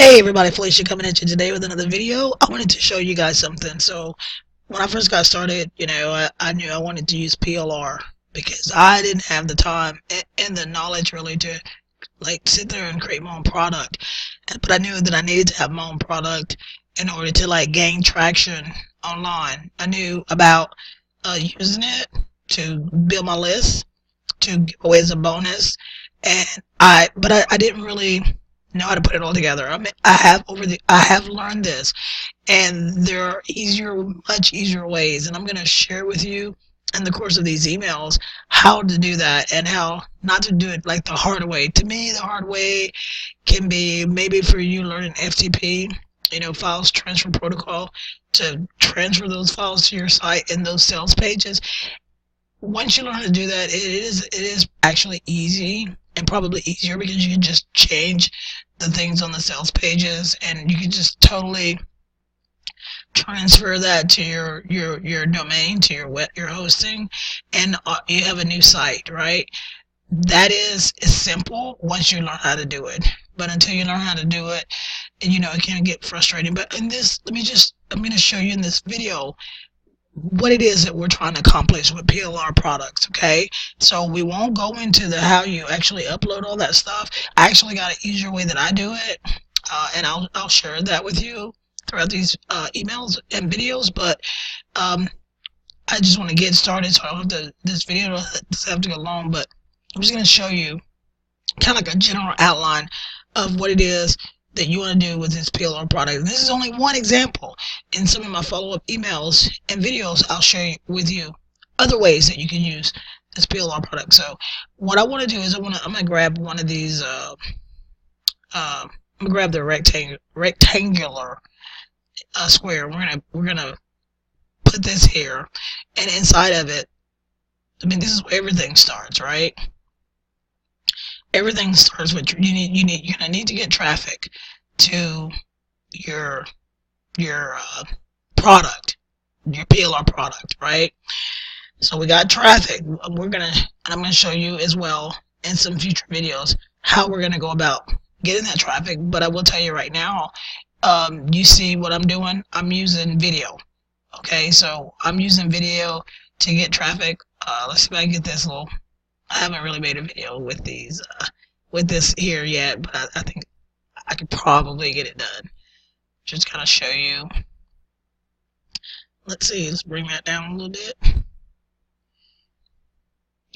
Hey everybody, Felecia coming at you today with another video. I wanted to show you guys something. So when I first got started, I knew I wanted to use PLR because I didn't have the time and the knowledge really to like sit there and create my own product. But I knew that I needed to have my own product in order to like gain traction online. I knew about using it to build my list, to give away as a bonus, but I didn't really know how to put it all together. I mean, I have learned this, and there are much easier ways, and I'm going to share with you in the course of these emails how to do that and how not to do it like the hard way. To me, the hard way can be maybe for you learning FTP, files transfer protocol, to transfer those files to your site in those sales pages. Once you learn how to do that, it is actually easy, and probably easier because you can just change the things on the sales pages, and you can just totally transfer that to your domain, to your hosting, and you have a new site, right? That is simple once you learn how to do it. But until you learn how to do it, it can get frustrating. But I'm going to show you in this video what it is that we're trying to accomplish with PLR products, okay? So we won't go into the how you actually upload all that stuff. I actually got an easier way that I do it, and I'll share that with you throughout these emails and videos. But I just want to get started, so I don't have this video doesn't have to go long. But I'm just going to show you kind of like a general outline of what it is that you want to do with this PLR product. And this is only one example. In some of my follow-up emails and videos, I'll share with you other ways that you can use this PLR product. So what I want to do is I'm going to grab one of these. I'm going to grab the rectangular square. We're gonna put this here, and inside of it, I mean, this is where everything starts, right? Everything starts with you're gonna need to get traffic to your product, your PLR product, right? So we got traffic. I'm gonna show you as well in some future videos how we're gonna go about getting that traffic. But I will tell you right now, you see what I'm doing? I'm using video. Okay, so I'm using video to get traffic. Let's see if I can get this little. I haven't really made a video with these, with this here yet, but I think I could probably get it done. Just kind of show you. Let's see, let's bring that down a little bit.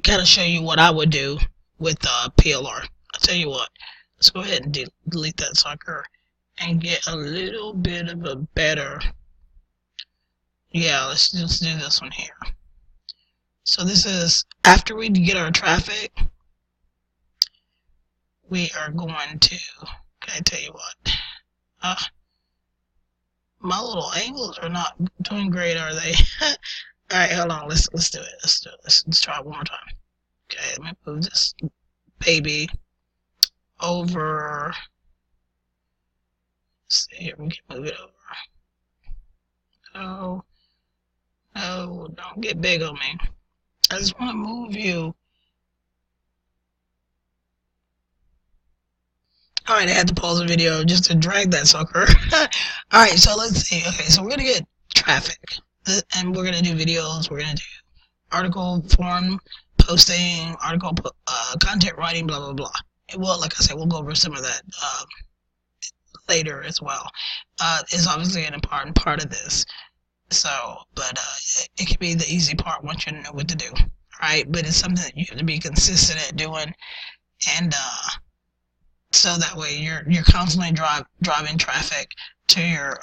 Kind of show you what I would do with PLR. I'll tell you what. Let's go ahead and delete that sucker and get a little bit of a better. Yeah, let's just do this one here. So this is after we get our traffic, we are going to, can I tell you what, my little angles are not doing great, are they? Alright, hold on, let's do it. Let's try it one more time. Okay, let me move this baby over. Let's see here, we can move it over. No, don't get big on me. I just want to move you. Alright, I had to pause the video just to drag that sucker. Alright, so let's see. Okay, so we're going to get traffic. And we're going to do videos. We're going to do article form posting, article content writing, blah, blah, blah. And well, like I said, we'll go over some of that later as well. It's obviously an important part of this. So, but it can be the easy part once you know what to do, right? But it's something that you have to be consistent at doing, and so that way you're constantly driving traffic to your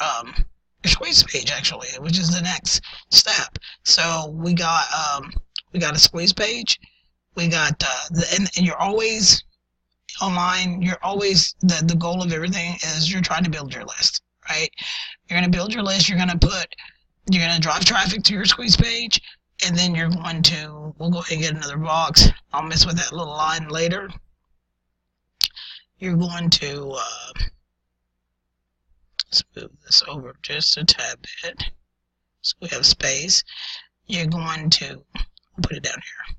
squeeze page, actually, which is the next step. So we got a squeeze page. We got and you're always online. You're always the goal of everything is you're trying to build your list, right? You're going to build your list. You're going to drive traffic to your squeeze page, and then we'll go ahead and get another box. I'll mess with that little line later. You're going to, let's move this over just a tad bit so we have space. You're going to put it down here.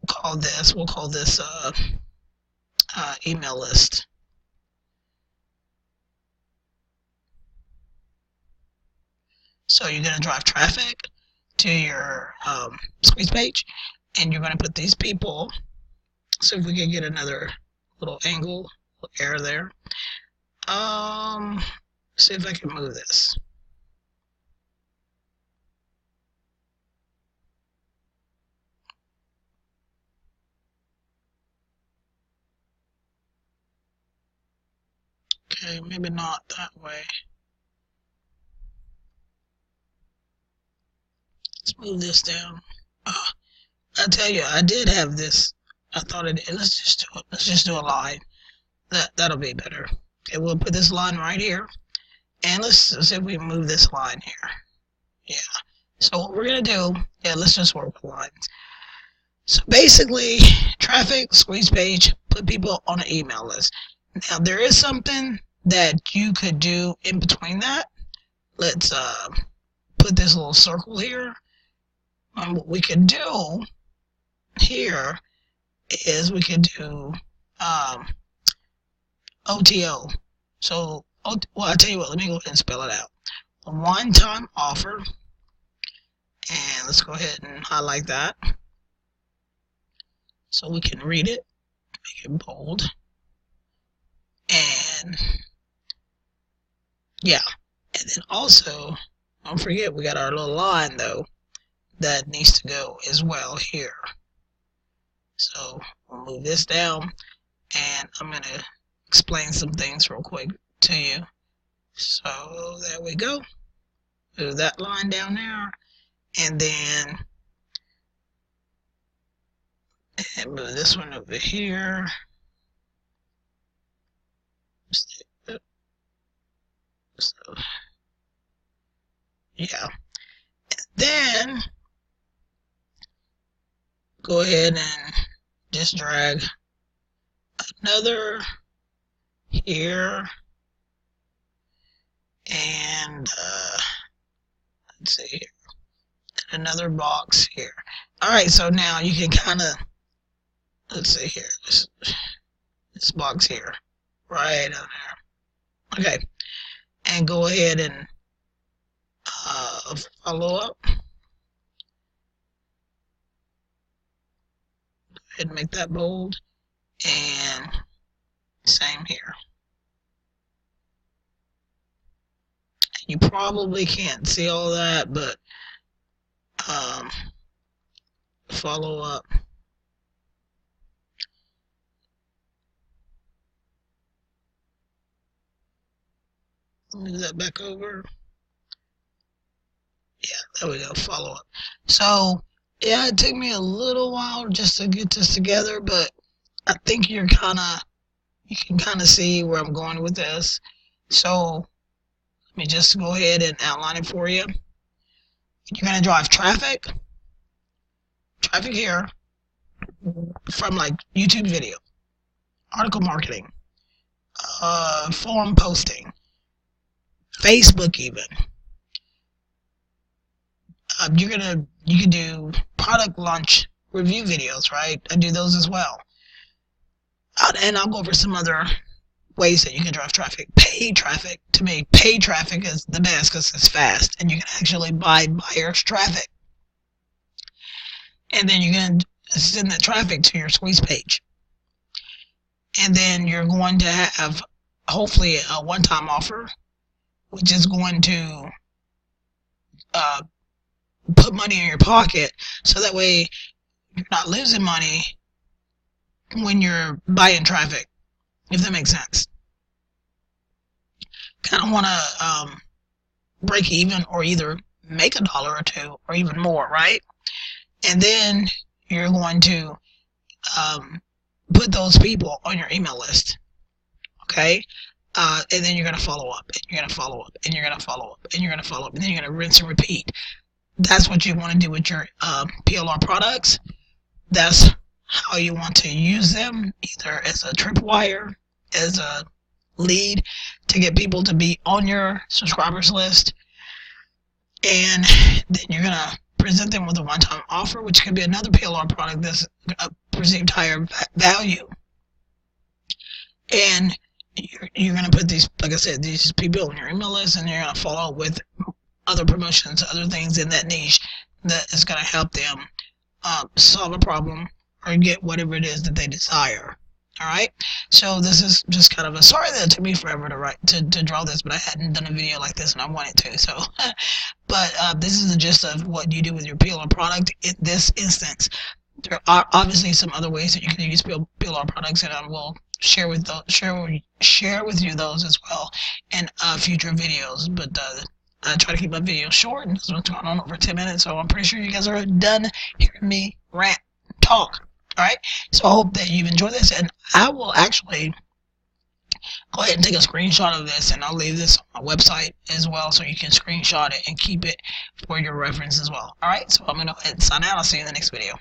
We'll call this email list. So you're going to drive traffic to your squeeze page, and you're going to put these people. So if we can get another little angle, little error there. See if I can move this. Okay, maybe not that way. Let's move this down. I tell you, I did have this. I thought it. Let's just do it. Let's just do a line. That'll be better. Okay, we'll put this line right here, and let's see if we can move this line here. Yeah. So what we're gonna do? Yeah, let's just work with lines. So basically, traffic, squeeze page, put people on an email list. Now there is something that you could do in between that. Let's put this little circle here. And what we could do here is we could do OTO. So, well, I'll tell you what, let me go ahead and spell it out. A one-time offer, and let's go ahead and highlight that so we can read it, make it bold, and yeah, and then also, don't forget, we got our little line though that needs to go as well here. So we'll move this down, and I'm going to explain some things real quick to you. So there we go. Move that line down there, and then move this one over here. So yeah, and then go ahead and just drag another here, and let's see here, another box here. All right, so now you can kind of, let's see here, this box here, right down there. Okay, and go ahead and follow up. Go ahead and make that bold, and same here. You probably can't see all that, but follow up. Move that back over. Yeah, there we go, follow up. So yeah, it took me a little while just to get this together, but I think you can kind of see where I'm going with this. So let me just go ahead and outline it for you. You're going to drive traffic here from like YouTube video, article marketing, forum posting, Facebook even. You can do product launch review videos, right? I do those as well. And I'll go over some other ways that you can drive traffic. Paid traffic, to me, paid traffic is the best because it's fast and you can actually buy buyers traffic. And then you're going to send that traffic to your squeeze page. And then you're going to have hopefully a one-time offer, which is going to put money in your pocket, so that way you're not losing money when you're buying traffic, if that makes sense. Kind of want to break even, or either make $1 or $2 or even more, right? And then you're going to put those people on your email list, okay? And then you're going to follow up, and you're going to follow up, and you're going to follow up, and you're going to follow up, and then you're going to rinse and repeat. That's what you want to do with your PLR products. That's how you want to use them, either as a tripwire, as a lead to get people to be on your subscribers list. And then you're going to present them with a one-time offer, which could be another PLR product that's a perceived higher value. And you're going to put these, like I said, these people on your email list, and you're going to follow up with other promotions, other things in that niche that is going to help them solve a problem or get whatever it is that they desire. All right, so this is just kind of a, sorry that it took me forever to draw this, but I hadn't done a video like this and I wanted to. So, but this is the gist of what you do with your PLR product in this instance. There are obviously some other ways that you can use PLR products, and I will share with you those as well in future videos. But I try to keep my videos short, and this one's going on over 10 minutes, so I'm pretty sure you guys are done hearing me rant, talk. All right, so I hope that you've enjoyed this, and I will actually go ahead and take a screenshot of this, and I'll leave this on my website as well, so you can screenshot it and keep it for your reference as well. All right, so I'm going to go ahead and sign out. I'll see you in the next video.